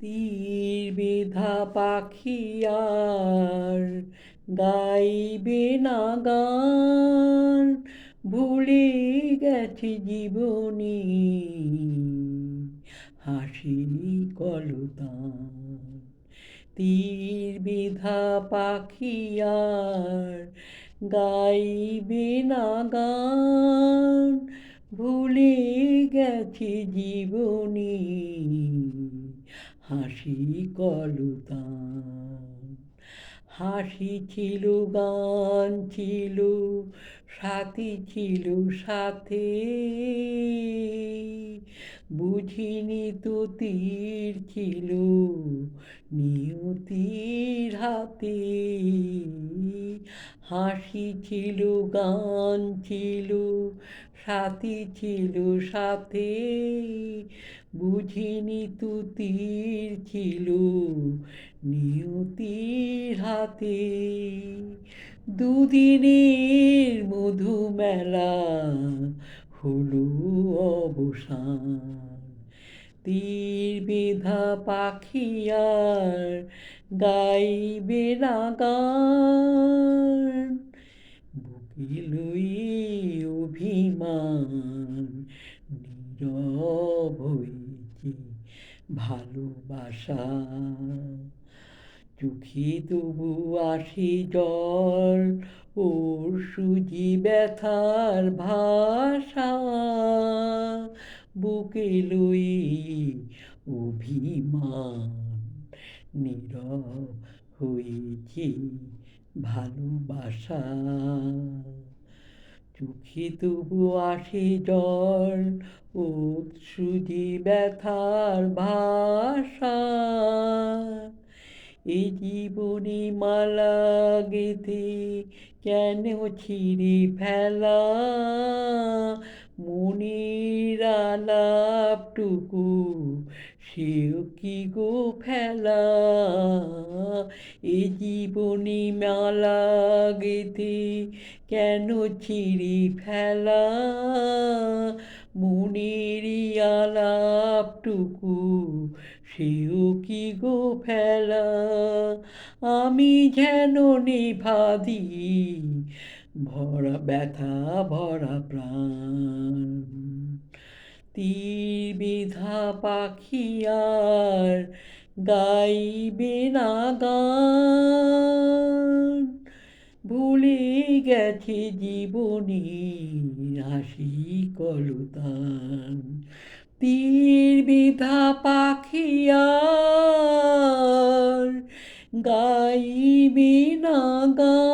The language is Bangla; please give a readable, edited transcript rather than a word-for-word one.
তীর বেধা পাখি আর গাইবে না গান, ভুলে গেছে জীবনী হাসি কলতান। তীর বেধা পাখি আর গাইবে না গান, ভুলে গেছে জীবনী হাসি কলতান। হাসি ছিল, গান ছিল, সাথী ছিল সাথে, বুঝিনি তো তীর ছিল নিয়তির হাতে। হাসি ছিল, গান ছিল, সাথী ছিল সাথে, বুঝিনি তো তীর ছিল নিয়তির হাতে। দুদিনের মধু মেলা হলো অবসান, তীর বেধা পাখি আর গাইবে না গান, বুকে লয়ে অভিমান নীরব হয়েছে ভালোবাসা। চোখে তবু আসে জল, ওর সুজি ব্যথার ভাষা, বুকে লয়ে অভিমান নীরব হয়েছে ভালোবাসা। চোখে তবু আসে জল, ওর সুজি ব্যথার ভাষা, এ জীবনে মালা গেথে কেন ছিঁড়ে ফেলা, মনের আলাপটুকু সেও কি গো ফেলা। এ জীবনে মালা গেথে কেন ছিঁড়ে ফেলা, মনের আলাপটুকু সেও কি গো ফেলা। আমি যেন নেভাদি ভরা ব্যথা ভরা প্রাণ, তীর বেধা পাখি আর গাইবে না গান, ভুলে গেছে জীবনী হাসি কলতান। তীর বেধা পাখি আর গাইবে না গান।